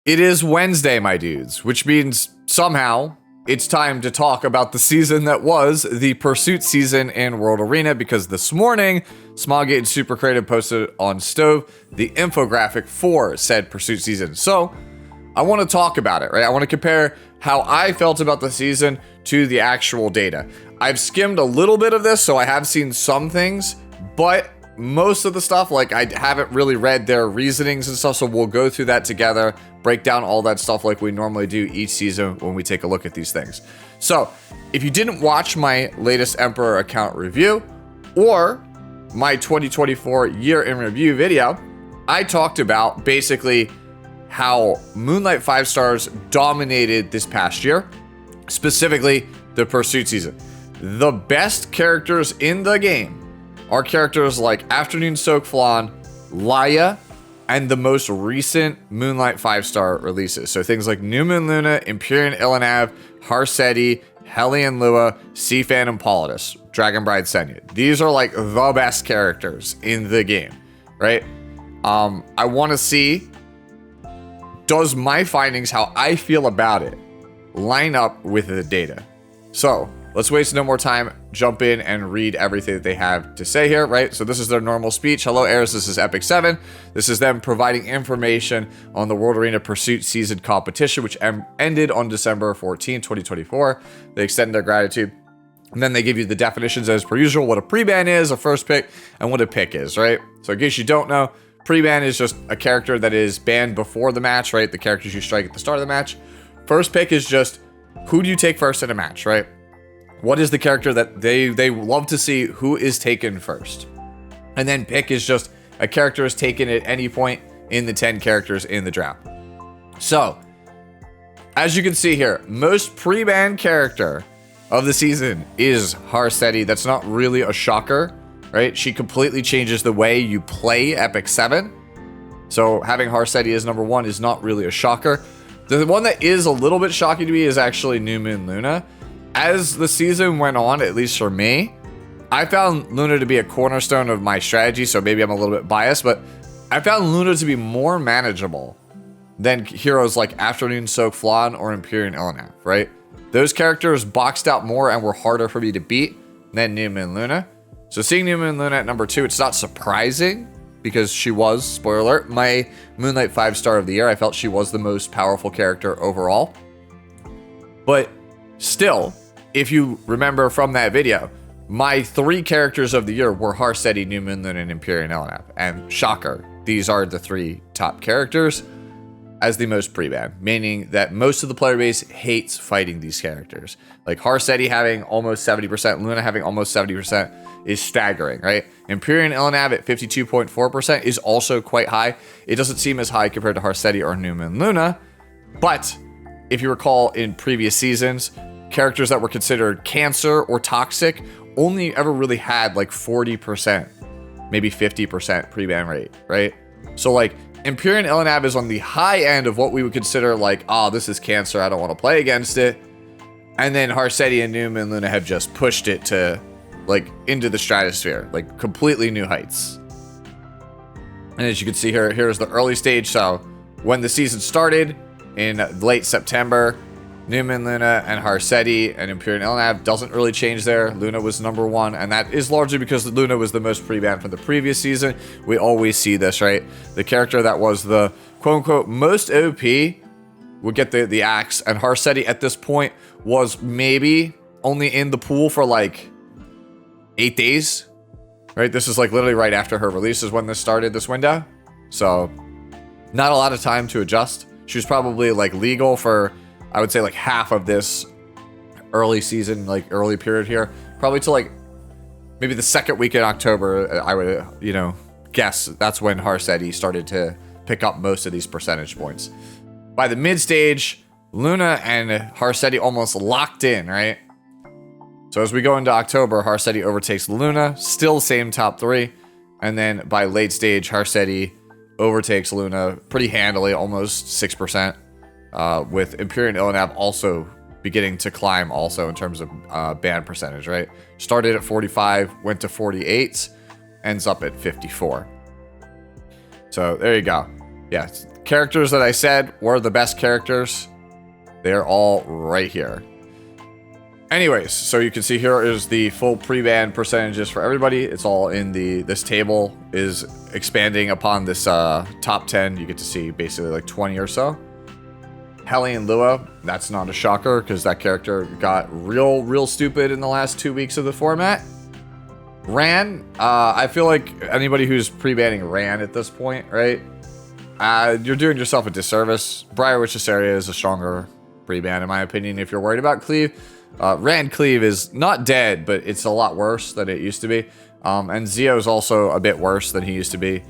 It is Wednesday, my dudes, which means somehow it's time to talk about the season that was the Pursuit season in World Arena, because this morning, Smoggate and Super Creative posted on Stove the infographic for said Pursuit season. So I want to talk about it, right? I want to compare how I felt about the season to the actual data. I've skimmed a little bit of this, so I have seen some things, but most of the stuff, like, I haven't really read their reasonings and stuff, so we'll go through that together, break down all that stuff like we normally do each season when we take a look at these things. So, if you didn't watch my latest Emperor account review, or my 2024 year in review video, I talked about basically how Moonlight 5 stars dominated this past year, specifically the Pursuit season. The best characters in the game are characters like Afternoon Soak Flan, Laya, and the most recent Moonlight 5-star releases. So things like New Moon Luna, Empyrean Ilanav, Harseti, Hellion Lua, Seafan, and Politis, Dragon Bride Senya. These are like the best characters in the game, right? I want to see, does my findings, how I feel about it, line up with the data? So let's waste no more time, jump in and read everything that they have to say here, right? So this is their normal speech. Hello, heirs. This is E7. This is them providing information on the World Arena Pursuit season competition, which ended on December 14, 2024. They extend their gratitude. And then they give you the definitions as per usual, what a pre-ban is, a first pick, and what a pick is, right? So in case you don't know, pre-ban is just a character that is banned before the match, right? The characters you strike at the start of the match. First pick is just who do you take first in a match, right? What is the character that they love to see who is taken first? And then pick is just a character is taken at any point in the 10 characters in the draft. So, as you can see here, most pre-banned character of the season is Harseti. That's not really a shocker, right? She completely changes the way you play Epic 7. So having Harseti as number 1 is not really a shocker. The one that is a little bit shocking to me is actually New Moon Luna. As the season went on, at least for me, I found Luna to be a cornerstone of my strategy, so maybe I'm a little bit biased, but I found Luna to be more manageable than heroes like Afternoon Soak Flan or Empyrean Ilanav, right? Those characters boxed out more and were harder for me to beat than New Moon Luna. So seeing New Moon Luna at number 2, it's not surprising because she was, spoiler alert, my Moonlight 5-star of the year. I felt she was the most powerful character overall. But still, if you remember from that video, my 3 characters of the year were Harseti, New Moon Luna, and Empyrean Ilanav. And shocker, these are the 3 top characters as the most pre-ban, meaning that most of the player base hates fighting these characters. Like Harseti having almost 70%, Luna having almost 70% is staggering, right? Empyrean Ilanav at 52.4% is also quite high. It doesn't seem as high compared to Harseti or New Moon Luna, but if you recall in previous seasons, characters that were considered cancer or toxic only ever really had like 40%, maybe 50% pre-ban rate, right? So like Empyrean Ilanav is on the high end of what we would consider like, oh, this is cancer, I don't want to play against it. And then Harseti and New Moon Luna have just pushed it to like into the stratosphere, like completely new heights. And as you can see here, here's the early stage. So when the season started in late September, New Moon Luna and Harseti and Empyrean Ilanav doesn't really change there. Luna was number 1, and that is largely because Luna was the most pre-banned from the previous season. We always see this, right? The character that was the quote-unquote most OP would get the axe, and Harseti at this point was maybe only in the pool for like 8 days, right? This is like literally right after her release is when this started, this window. So not a lot of time to adjust. She was probably like legal for, I would say, like half of this early season, like early period here, probably to like maybe the second week in October. I would, guess that's when Harseti started to pick up most of these percentage points. By the mid stage, Luna and Harseti almost locked in, right? So as we go into October, Harseti overtakes Luna, still same top 3. And then by late stage, Harseti overtakes Luna pretty handily, almost 6%. With Empyrean Ilanav also beginning to climb also in terms of ban percentage, right? Started at 45, went to 48, ends up at 54. So there you go. Yeah, characters that I said were the best characters, they're all right here. Anyways, so you can see here is the full pre-ban percentages for everybody. It's all in this table is expanding upon this top 10. You get to see basically like 20 or so. Hellion Lua, that's not a shocker because that character got real stupid in the last 2 weeks of the format. Ran, I feel like anybody who's pre-banning Ran at this point, right? You're doing yourself a disservice. Briar Witch's area is a stronger pre-ban in my opinion if you're worried about Cleave. Ran Cleave is not dead, but it's a lot worse than it used to be. And Zio's also a bit worse than he used to be.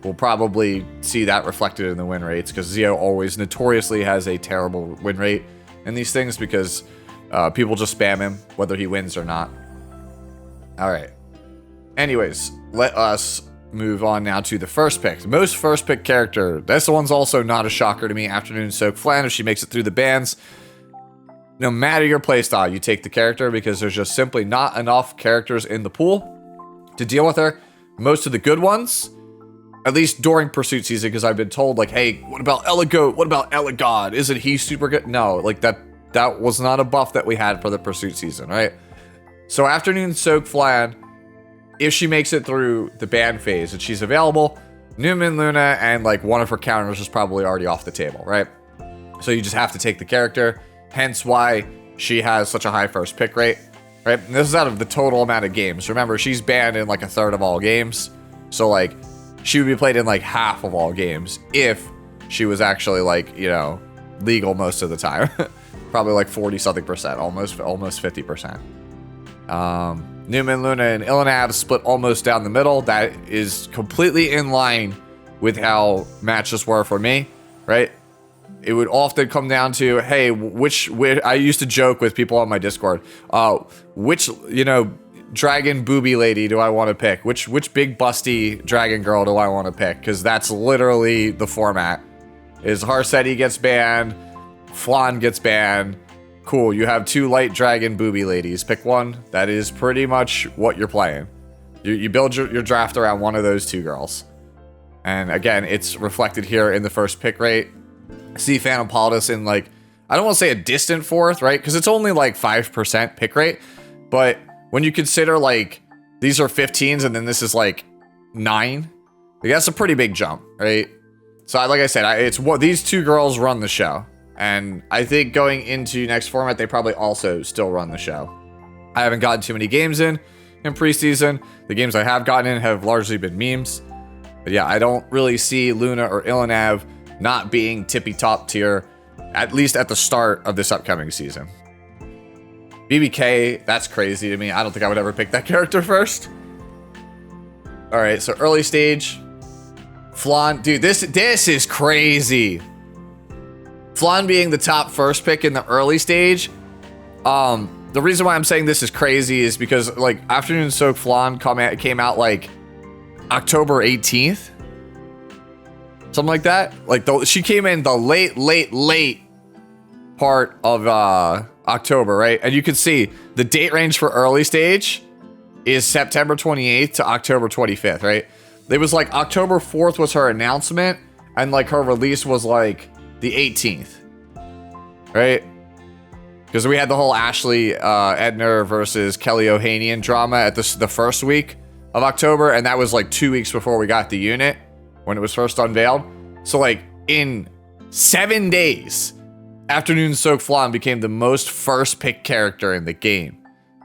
We'll probably see that reflected in the win rates because Zio always notoriously has a terrible win rate in these things because people just spam him whether he wins or not. All right. Anyways, let us move on now to the first pick. The most first pick character. This one's also not a shocker to me. Afternoon Soak Flan, if she makes it through the bans. No matter your playstyle, you take the character because there's just simply not enough characters in the pool to deal with her. Most of the good ones, at least during Pursuit season, because I've been told, like, hey, what about Elegoat? What about Elegod? Isn't he super good? No, like that was not a buff that we had for the Pursuit season, right? So Afternoon Soak Flan, if she makes it through the ban phase and she's available, Newman Luna and like one of her counters is probably already off the table, right? So you just have to take the character. Hence why she has such a high first pick rate, right? And this is out of the total amount of games. Remember, she's banned in like a third of all games. So like she would be played in like half of all games if she was actually like, you know, legal most of the time. Probably like 40 something percent, almost 50%. Newman Luna and Ilanav split almost down the middle. That is completely in line with how matches were for me, right? It would often come down to, hey, which I used to joke with people on my Discord, which, you know, dragon booby lady do I want to pick? Which big busty dragon girl do I want to pick? Because that's literally the format. Is Harsetti gets banned, Flan gets banned. Cool, you have two light dragon booby ladies. Pick one. That is pretty much what you're playing. You build your draft around one of those two girls. And again, it's reflected here in the first pick rate. See Phantom Politis in like, I don't want to say a distant fourth, right? Because it's only like 5% pick rate. But when you consider like, these are 15s and then this is like 9, like, that's a pretty big jump, right? So like I said, it's what these two girls run the show. And I think going into next format, they probably also still run the show. I haven't gotten too many games in preseason. The games I have gotten in have largely been memes. But yeah, I don't really see Luna or Ilanav not being tippy top tier, at least at the start of this upcoming season. BBK, that's crazy to me. I don't think I would ever pick that character first. All right, so early stage. Flan, dude, this is crazy. Flan being the top first pick in the early stage. The reason why I'm saying this is crazy is because like Afternoon Soak Flan came out like October 18th. Something like that. Like she came in the late part of October, right? And you can see the date range for early stage is September 28th to October 25th, right? It was like October 4th was her announcement, and like her release was like the 18th, right? Because we had the whole Ashley Edner versus Kelly Ohanian drama at the first week of October, and that was like 2 weeks before we got the unit when it was first unveiled. So like in 7 days, Afternoon Soak Flan became the most first pick character in the game.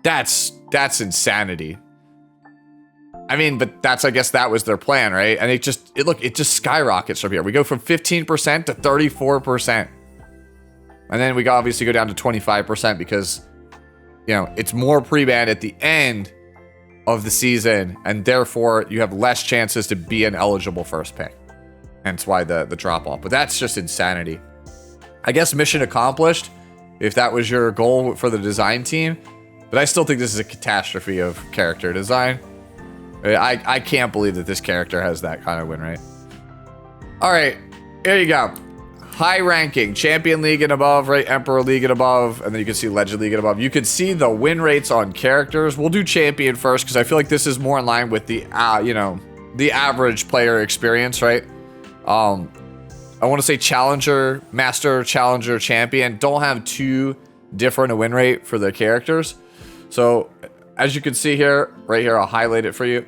That's insanity. I mean, but I guess that was their plan, right? And it just skyrockets from here. We go from 15% to 34%. And then we obviously go down to 25% because, you know, it's more pre-ban at the end of the season, and therefore you have less chances to be an eligible first pick. Hence why the drop off. But that's just insanity. I guess mission accomplished if that was your goal for the design team. But I still think this is a catastrophe of character design. I can't believe that this character has that kind of win rate. All right, here you go. High ranking, Champion League and above, right? Emperor League and above, and then you can see Legend League and above. You can see the win rates on characters. We'll do Champion first because I feel like this is more in line with the, you know, the average player experience, right? I want to say Challenger, Master, Challenger, Champion don't have too different a win rate for their characters. So as you can see here, right here, I'll highlight it for you.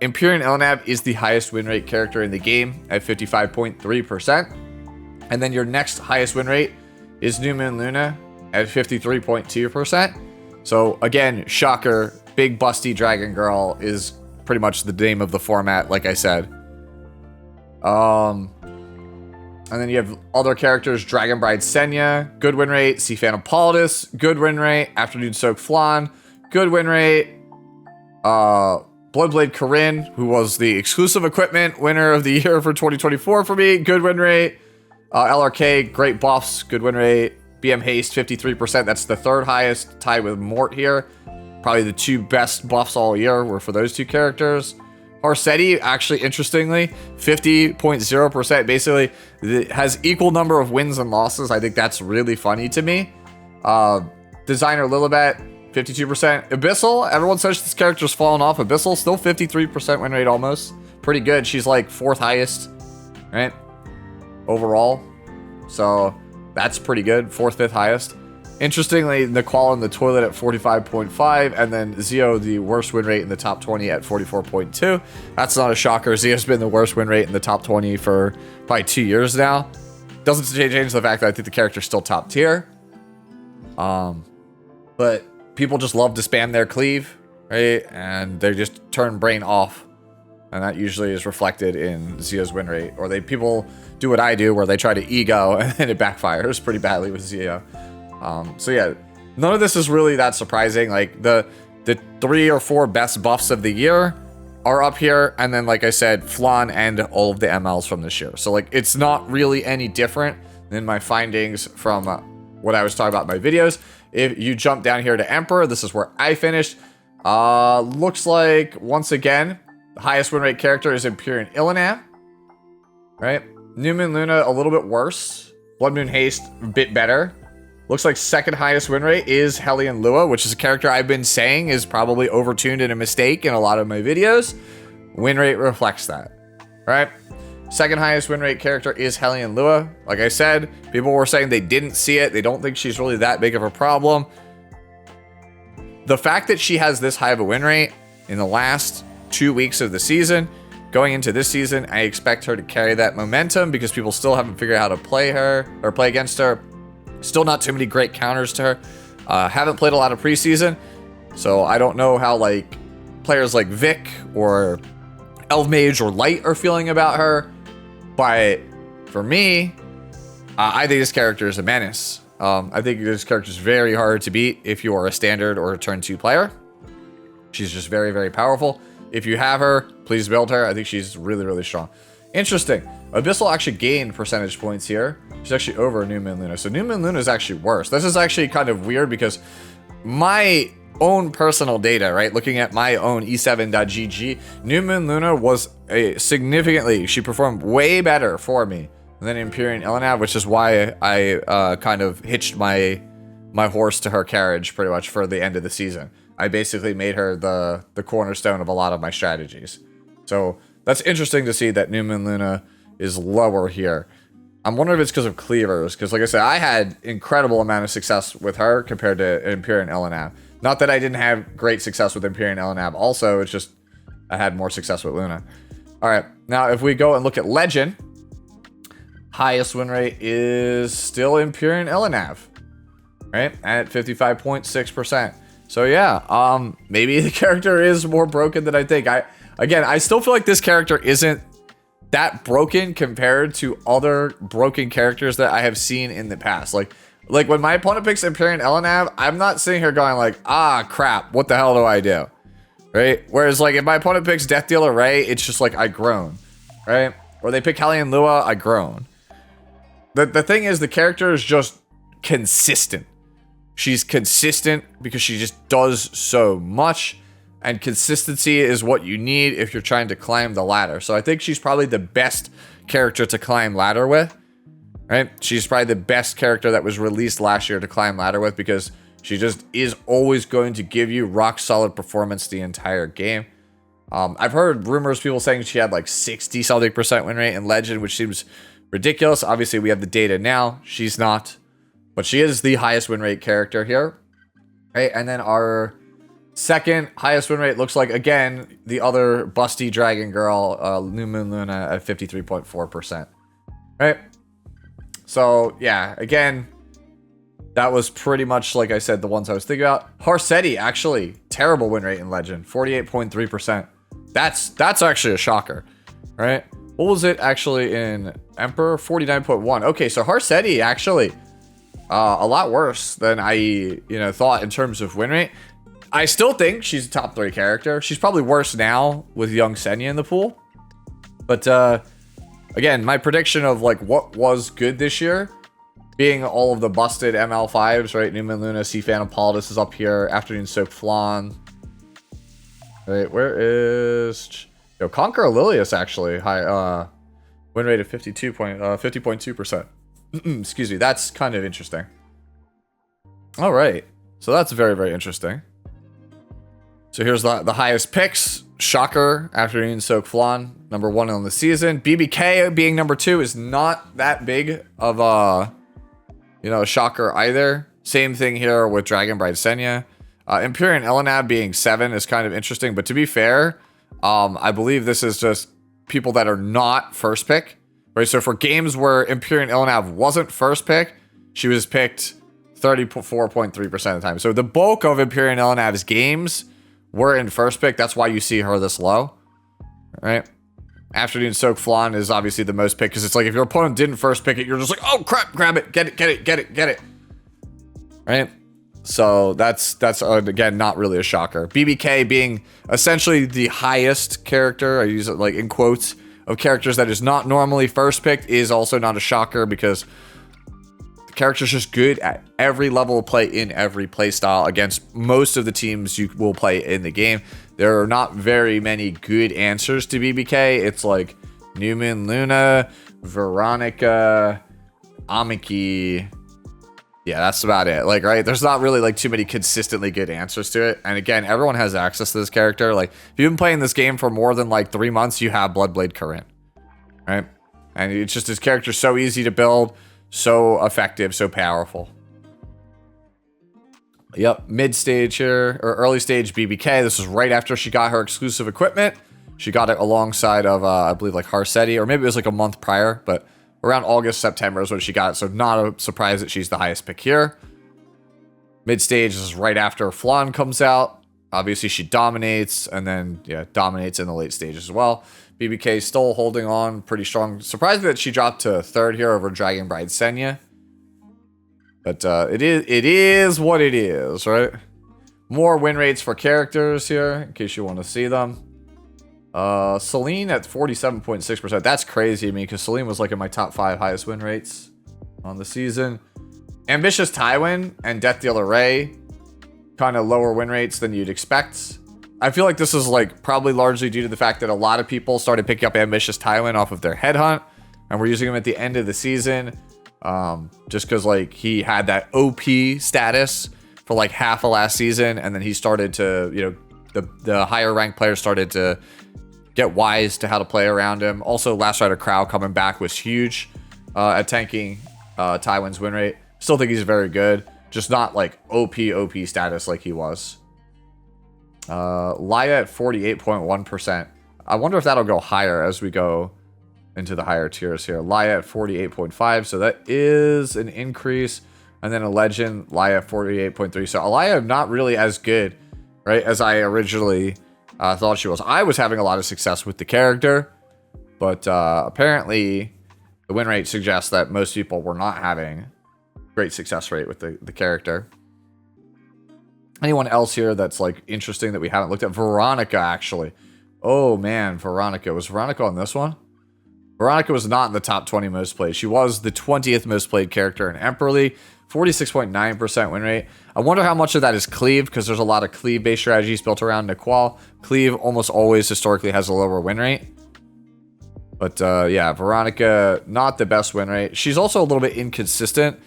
Empyrean Elnav is the highest win rate character in the game at 55.3%. And then your next highest win rate is New Moon Luna at 53.2%. So again, shocker, big busty dragon girl is pretty much the name of the format, like I said. And then you have other characters, Dragon Bride Senya, good win rate. Sea Phantom Politis, good win rate. Afternoon Soak Flan, good win rate. Bloodblade Corinne, who was the exclusive equipment winner of the year for 2024 for me, good win rate. LRK, great buffs, good win rate. BM Haste, 53%. That's the third highest, tied with Mort here. Probably the two best buffs all year were for those two characters. Harsetti, actually, interestingly, 50.0%. Basically, has equal number of wins and losses. I think that's really funny to me. Designer Lilibet, 52%. Abyssal, everyone says this character's fallen off. Abyssal, still 53% win rate almost. Pretty good. She's like fourth highest, right? Overall. So that's pretty good. Fourth, fifth highest. Interestingly, Naqual in the toilet at 45.5, and then Zio, the worst win rate in the top 20 at 44.2. That's not a shocker. Zio's been the worst win rate in the top 20 for probably 2 years now. Doesn't change the fact that I think the character's still top tier. But people just love to spam their cleave, right? And they just turn brain off. And that usually is reflected in Zio's win rate. Or people do what I do, where they try to ego, and then it backfires pretty badly with Zio. So yeah, none of this is really that surprising. Like the 3 or 4 best buffs of the year are up here, and then like I said, Flan and all of the MLs from this year. So like it's not really any different than my findings from what I was talking about in my videos. If you jump down here to Emperor, this is where I finished. Looks like once again the highest win rate character is Empyrean Illinan, right? New Moon Luna a little bit worse. Blood Moon Haste a bit better. Looks like second highest win rate is Hellion Lua, which is a character I've been saying is probably overtuned and a mistake in a lot of my videos. Win rate reflects that, right? Second highest win rate character is Hellion Lua. Like I said, people were saying they didn't see it. They don't think she's really that big of a problem. The fact that she has this high of a win rate in the last 2 weeks of the season, going into this season, I expect her to carry that momentum because people still haven't figured out how to play her or play against her. Still not too many great counters to her. Haven't played a lot of preseason, so I don't know how like players like Vic or Elfmage or Light are feeling about her. But for me, I think this character is a menace. I think this character is very hard to beat if you are a standard or a turn 2 player. She's just very, very powerful. If you have her, please build her. I think she's really, really strong. Interesting. Abyssal actually gained percentage points here. She's actually over New Moon Luna. So New Moon Luna is actually worse. This is actually kind of weird because my own personal data, right? Looking at my own E7.gg, New Moon Luna was she performed way better for me than Empyrean Elnav, which is why I kind of hitched my horse to her carriage pretty much for the end of the season. I basically made her the cornerstone of a lot of my strategies. So that's interesting to see that New Moon Luna is lower here. I'm wondering if it's because of cleavers, because like I said, I had incredible amount of success with her compared to Empyrean Elnav. Not that I didn't have great success with Empyrean Elnav also, it's just I had more success with Luna. Alright, now if we go and look at Legend, highest win rate is still Empyrean Elnav, right? At 55.6%. So yeah, maybe the character is more broken than I think. I still feel like this character isn't that broken compared to other broken characters that I have seen in the past. Like when my opponent picks Empyrean Elnav, I'm not sitting here going like, ah, crap, what the hell do I do? Right? Whereas like if my opponent picks Death Dealer Ray, it's just like I groan, right? Or they pick Hellion Lua, I groan. The thing is, the character is just consistent. She's consistent because she just does so much. And consistency is what you need if you're trying to climb the ladder. So I think she's probably the best character to climb ladder with, right? She's probably the best character that was released last year to climb ladder with because she just is always going to give you rock solid performance the entire game. I've heard rumors, people saying she had like 60-something% win rate in Legend, which seems ridiculous. Obviously, we have the data now. She's not, but she is the highest win rate character here. Right, and then our second highest win rate looks like, again, the other busty dragon girl, New Moon Luna at 53.4%. Right? So, yeah, again, that was pretty much, like I said, the ones I was thinking about. Harsetti, actually, terrible win rate in Legend, 48.3%. That's actually a shocker, right? What was it actually in Emperor? 49.1. Okay, so Harsetti actually a lot worse than I thought in terms of win rate. I still think she's a top 3 character. She's probably worse now with young Senya in the pool. But again, my prediction of like what was good this year, being all of the busted ML5s, right? Newman Luna, C Phantom Politis is up here. Afternoon Soak Flan. Right, where is Conquer Lilius actually high win rate of 50.2%. Excuse me, that's kind of interesting. All right, so that's very, very interesting. So here's the highest picks. Shocker, Afternoon Soak Flan, number 1 on the season. BBK being number 2 is not that big of a shocker either. Same thing here with Dragon Bride Senya. Empyrean Elenab being 7 is kind of interesting, but to be fair, I believe this is just people that are not first pick, right? So for games where Empyrean Elenab wasn't first pick, she was picked 34.3% of the time. So the bulk of Empyrean Elenab's games were in first pick. That's why you see her this low, right? Afternoon Soak Flan is obviously the most pick because it's like if your opponent didn't first pick it, you're just like, oh crap, grab it, get it, right? So that's again not really a shocker. BBK being essentially the highest character, I use it like in quotes, of characters that is not normally first picked, is also not a shocker because the character's just good at every level of play in every play style against most of the teams you will play in the game. There are not very many good answers to BBK. It's like Newman Luna, Veronica, Amiki. Yeah, that's about it. Like, right? There's not really like too many consistently good answers to it. And again, everyone has access to this character. Like, if you've been playing this game for more than like 3 months, you have Bloodblade Current, right? And it's just this character's so easy to build, so effective, so powerful. Yep, mid stage here, or early stage BBK. This was right after she got her exclusive equipment. She got it alongside of, I believe, like Harsetti, or maybe it was like a month prior, but around August, September is when she got it, so not a surprise that she's the highest pick here. Mid-stage is right after Flan comes out. Obviously, she dominates, and then, yeah, dominates in the late stages as well. BBK still holding on pretty strong. Surprised that she dropped to 3rd here over Dragon Bride Senya. But it is what it is, right? More win rates for characters here, in case you want to see them. Celine at 47.6%. That's crazy to me because Celine was like in my top 5 highest win rates on the season. Ambitious Tywin and Death Dealer Ray, kind of lower win rates than you'd expect. I feel like this is like probably largely due to the fact that a lot of people started picking up Ambitious Tywin off of their headhunt and were using him at the end of the season. Just because like he had that OP status for like half of last season, and then he started to, the higher ranked players started to get wise to how to play around him. Also, Last Rider Crow coming back was huge at tanking Tywin's win rate. Still think he's very good, just not like OP status like he was. Laya at 48.1%. I wonder if that'll go higher as we go into the higher tiers here. Laya at 48.5, so that is an increase. And then a legend, Laya at 48.3. So Alaya not really as good, right, as I originally thought she was. I was having a lot of success with the character, but apparently the win rate suggests that most people were not having great success rate with the character. Anyone else here that's like interesting that we haven't looked at? Veronica, actually. Oh man, Veronica. Was Veronica on this one? Veronica was not in the top 20 most played. She was the 20th most played character in Emperor League. 46.9% win rate. I wonder how much of that is cleave, because there's a lot of cleave-based strategies built around Niqual. Cleave almost always historically has a lower win rate. But yeah, Veronica, not the best win rate. She's also a little bit inconsistent.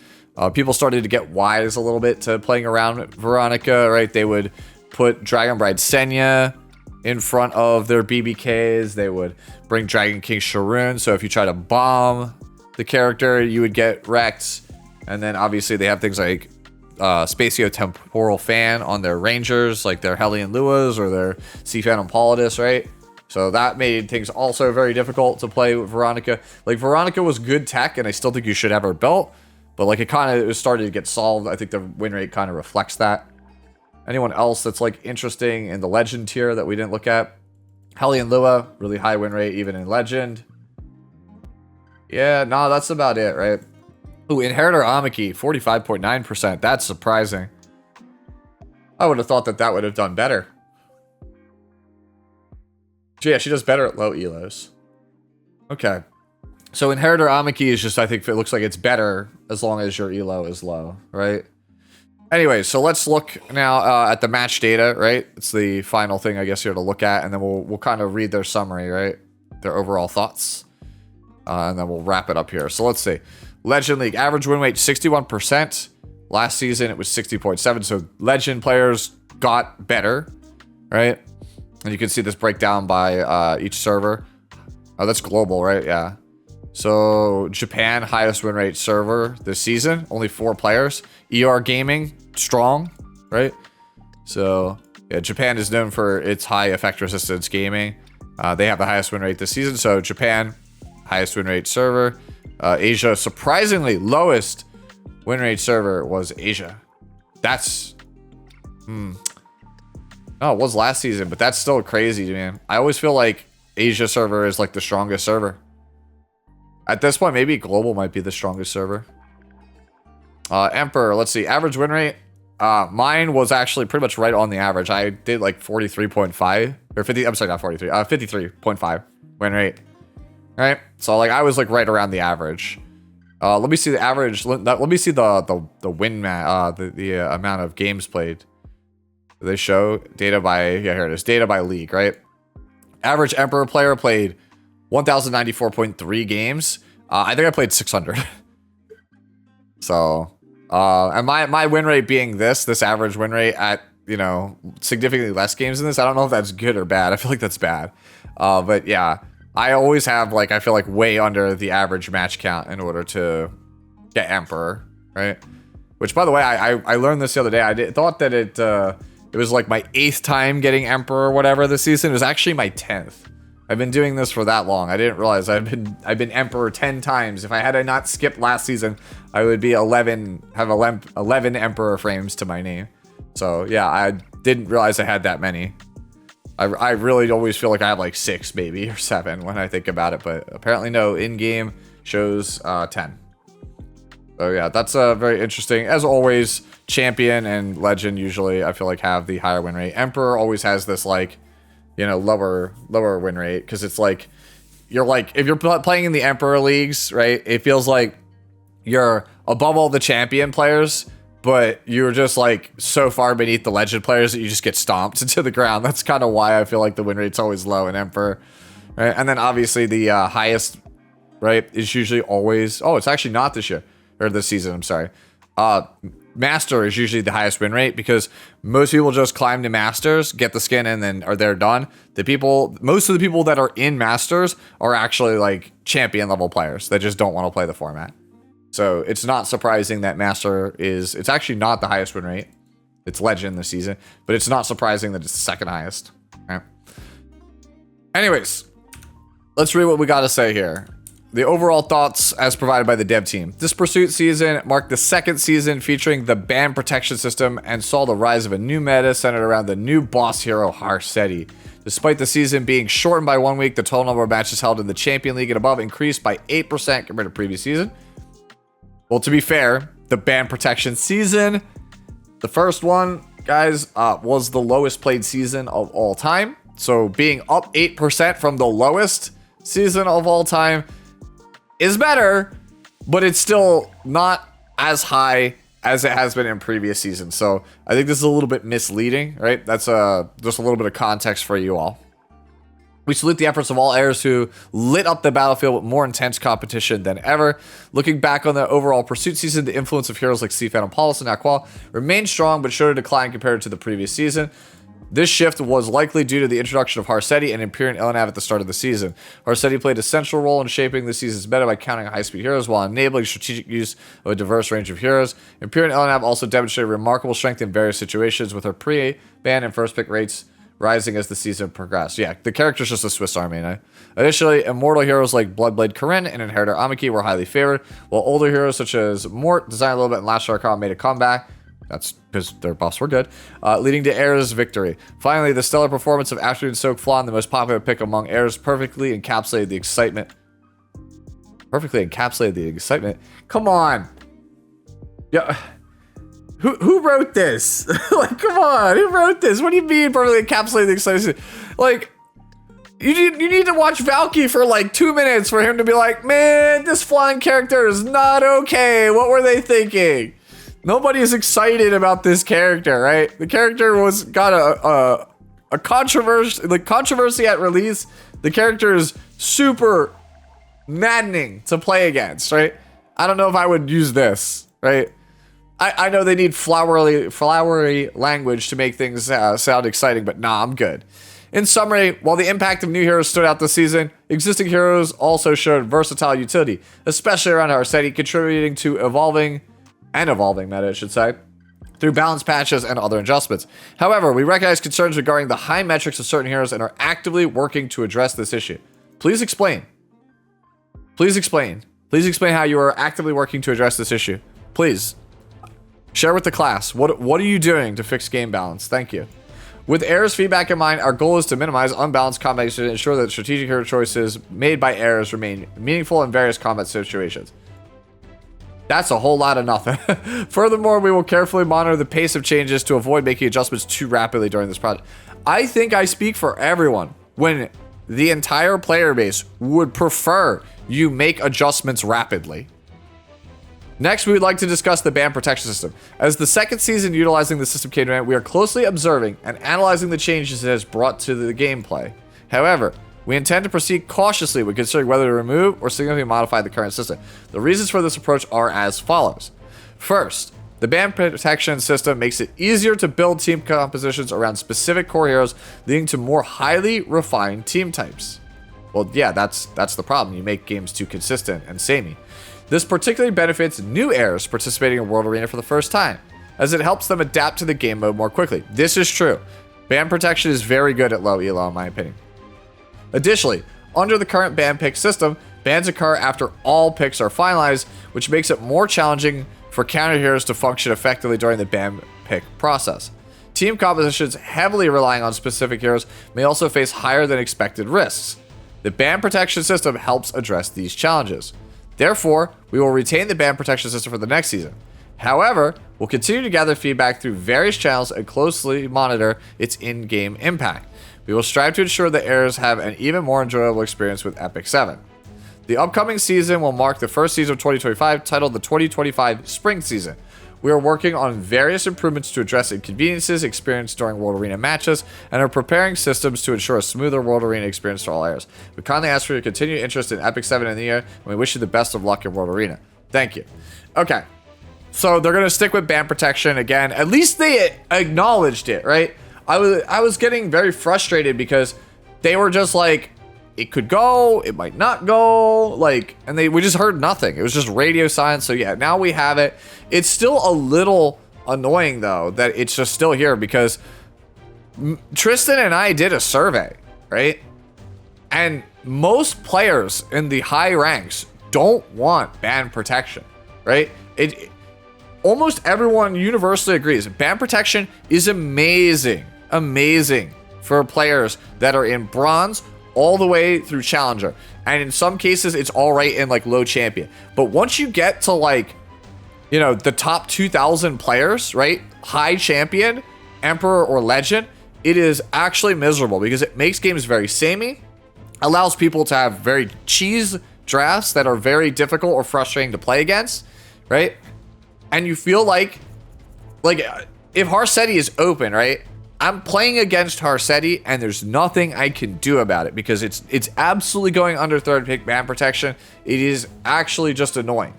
People started to get wise a little bit to playing around Veronica, right? They would put Dragon Bride Senya in front of their BBKs. They would bring Dragon King Sharoon. So if you try to bomb the character, you would get wrecked. And then obviously they have things like spatiotemporal fan on their rangers, like their Hellion Luas or their Sea Phantom Politis, right? So that made things also very difficult to play with Veronica. Like, Veronica was good tech, and I still think you should have her belt, but like, it kind of started to get solved. I think the win rate kind of reflects that. Anyone else that's like interesting in the Legend tier that we didn't look at? Hellion Lua, really high win rate even in Legend. Yeah, no, that's about it, right? Ooh, Inheritor Amiki, 45.9%. That's surprising. I would have thought that that would have done better. So yeah, she does better at low elos. Okay. So Inheritor Amiki is just, I think it looks like it's better as long as your elo is low, right? Anyway, so let's look now at the match data, right? It's the final thing, I guess, here to look at, and then we'll kind of read their summary, right? Their overall thoughts. And then we'll wrap it up here. So let's see. Legend League, average win rate 61%. Last season, it was 60.7%. So Legend players got better, right? And you can see this breakdown by each server. Oh, that's global, right? Yeah. So Japan, highest win rate server this season. Only 4 players. ER Gaming, strong, right? So yeah, Japan is known for its high effect resistance gaming. They have the highest win rate this season. So Japan, highest win rate server. Asia, surprisingly lowest win rate server was Asia. That's... Oh, it was last season, but that's still crazy, man. I always feel like Asia server is like the strongest server. At this point, maybe global might be the strongest server. Emperor, let's see. Average win rate. Mine was actually pretty much right on the average. I did like 43.5 or 50. I'm sorry, not 43. 53.5 win rate. Right. So like I was like right around the average. Let me see the average. Let me see the win the amount of games played. They show data by, yeah, here it is, data by league, right? Average Emperor player played 1,094.3 games. I think I played 600. So, and my win rate being this average win rate at, you know, significantly less games than this. I don't know if that's good or bad. I feel like that's bad. But yeah, I always have like, I feel like way under the average match count in order to get Emperor, right? Which, by the way, I learned this the other day. I thought that it was like my 8th time getting Emperor or whatever this season. It was actually my 10th. I've been doing this for that long. I didn't realize I've been Emperor 10 times. If I had not skipped last season, I would be 11 Emperor frames to my name. So yeah, I didn't realize I had that many. I really always feel like I have like 6 maybe or 7 when I think about it, but apparently no, in-game shows 10. So yeah, that's very interesting. As always, Champion and Legend usually I feel like have the higher win rate. Emperor always has this like, you know, lower win rate because it's like you're like, if you're playing in the Emperor leagues, right, it feels like you're above all the Champion players, but you're just like so far beneath the Legend players that you just get stomped into the ground. That's kind of why I feel like the win rate's always low in Emperor, right? And then obviously the highest, right, is usually always, oh, it's actually not this year or this season, I'm sorry. Master is usually the highest win rate because most people just climb to Masters, get the skin, and then they're done. Most of the people that are in Masters are actually like Champion level players that just don't want to play the format. So it's not surprising that Master it's actually not the highest win rate. It's Legend this season, but it's not surprising that it's the second highest. Right? Anyways, let's read what we got to say here. The overall thoughts as provided by the dev team. This Pursuit season marked the 2nd season featuring the ban protection system and saw the rise of a new meta centered around the new boss hero Harseti. Despite the season being shortened by 1 week, the total number of matches held in the Champion League and above increased by 8% compared to previous season. Well, to be fair, the ban protection season, the first one, guys, was the lowest played season of all time. So being up 8% from the lowest season of all time is better, but it's still not as high as it has been in previous seasons. So I think this is a little bit misleading, right? That's just a little bit of context for you all. We salute the efforts of all heirs who lit up the battlefield with more intense competition than ever. Looking back on the overall Pursuit season, the influence of heroes like Sea Phantom Politis and Aqua remained strong, but showed a decline compared to the previous season. This shift was likely due to the introduction of Harsetti and Imperial Ilanav at the start of the season. Harsetti played a central role in shaping the season's meta by counting high-speed heroes while enabling strategic use of a diverse range of heroes. Imperial Ilanav also demonstrated remarkable strength in various situations, with her pre-ban and first-pick rates rising as the season progressed. Yeah, the character's just a Swiss Army knife. Additionally, immortal heroes like Bloodblade Corinne and Inheritor Amiki were highly favored, while older heroes such as Mort, designed a little bit, and Last Archon made a comeback. That's because their buffs were good, leading to Air's victory. Finally, the stellar performance of Afternoon Soak Flan, the most popular pick among Airs, perfectly encapsulated the excitement. Come on. Yeah. Who wrote this? Like, come on. Who wrote this? What do you mean perfectly encapsulated the excitement? Like, you need to watch Valky for like 2 minutes for him to be like, man, this flying character is not okay. What were they thinking? Nobody is excited about this character, right? The character got a controversy at release. The character is super maddening to play against, right? I don't know if I would use this, right? I know they need flowery language to make things sound exciting, but nah, I'm good. In summary, while the impact of new heroes stood out this season, existing heroes also showed versatile utility, especially around Harsetti, contributing to evolving meta, I should say, through balance patches and other adjustments. However, we recognize concerns regarding the high metrics of certain heroes and are actively working to address this issue. Please explain. Please explain. Please explain how you are actively working to address this issue. Please. Share with the class. What are you doing to fix game balance? Thank you. With Air's feedback in mind, our goal is to minimize unbalanced combinations and ensure that strategic hero choices made by Airs remain meaningful in various combat situations. That's a whole lot of nothing. Furthermore, we will carefully monitor the pace of changes to avoid making adjustments too rapidly during this project. I think I speak for everyone when the entire player base would prefer you make adjustments rapidly. Next, we would like to discuss the ban protection system. As the second season utilizing the system came to an end, we are closely observing and analyzing the changes it has brought to the gameplay. However, we intend to proceed cautiously when considering whether to remove or significantly modify the current system. The reasons for this approach are as follows. First, the ban protection system makes it easier to build team compositions around specific core heroes, leading to more highly refined team types. Well, yeah, that's the problem. You make games too consistent and samey. This particularly benefits new Airs participating in World Arena for the first time, as it helps them adapt to the game mode more quickly. This is true. Ban protection is very good at low elo, in my opinion. Additionally, under the current ban pick system, bans occur after all picks are finalized, which makes it more challenging for counter heroes to function effectively during the ban pick process. Team compositions heavily relying on specific heroes may also face higher than expected risks. The ban protection system helps address these challenges. Therefore, we will retain the ban protection system for the next season. However, we'll continue to gather feedback through various channels and closely monitor its in-game impact. We will strive to ensure that Airs have an even more enjoyable experience with Epic 7. The upcoming season will mark the first season of 2025, titled the 2025 Spring Season. We are working on various improvements to address inconveniences experienced during World Arena matches and are preparing systems to ensure a smoother World Arena experience for all Airs. We kindly ask for your continued interest in Epic 7 in the year, and we wish you the best of luck in World Arena. Thank you. Okay, so they're going to stick with ban protection again. At least they acknowledged it, right? I was getting very frustrated because they were just like, it could go, it might not go, like, and we just heard nothing. It was just radio silence. So yeah, now we have it. It's still a little annoying though that it's just still here because Tristan and I did a survey, right? And most players in the high ranks don't want ban protection, right? Almost everyone universally agrees ban protection is amazing for players that are in bronze all the way through challenger, and in some cases it's all right in like low champion. But once you get to like, you know, the top 2,000 players, right, high champion, emperor, or legend, it is actually miserable because it makes games very samey, allows people to have very cheese drafts that are very difficult or frustrating to play against, right? And you feel like if Harsetti is open, right, I'm playing against Harsetti and there's nothing I can do about it because it's absolutely going under third pick ban protection. It is actually just annoying,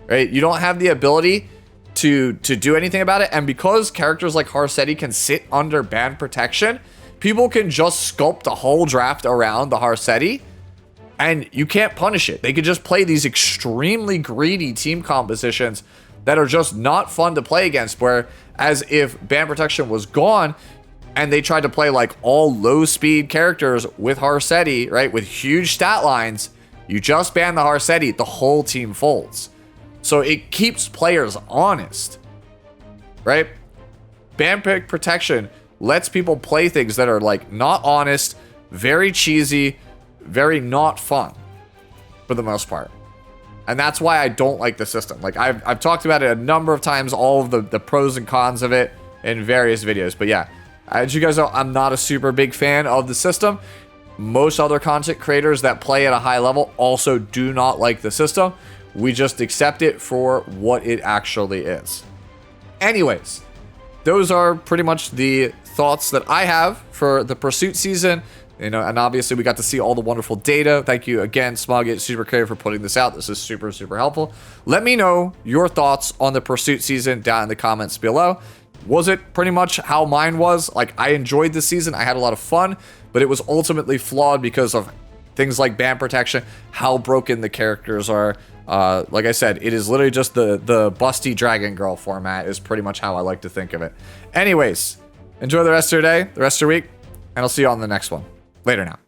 right? You don't have the ability to do anything about it. And because characters like Harsetti can sit under ban protection, people can just sculpt a whole draft around the Harsetti, and you can't punish it. They could just play these extremely greedy team compositions that are just not fun to play against, whereas if ban protection was gone and they tried to play like all low speed characters with Harsetti, right, with huge stat lines, you just ban the Harsetti, the whole team folds. So it keeps players honest, right? Ban pick protection lets people play things that are like not honest, very cheesy, very not fun for the most part. And that's why I don't like the system. Like I've talked about it a number of times, all of the pros and cons of it in various videos. But yeah, as you guys know, I'm not a super big fan of the system. Most other content creators that play at a high level also do not like the system. We just accept it for what it actually is. Anyways, those are pretty much the thoughts that I have for the Pursuit season. You know, and obviously we got to see all the wonderful data. Thank you again, Smallgate Super Creative, for putting this out. This is super, super helpful. Let me know your thoughts on the Pursuit season down in the comments below. Was it pretty much how mine was? Like, I enjoyed this season. I had a lot of fun, but it was ultimately flawed because of things like ban protection, how broken the characters are. Like I said, it is literally just the busty Dragon Girl format is pretty much how I like to think of it. Anyways, enjoy the rest of your day, the rest of your week, and I'll see you on the next one. Later now.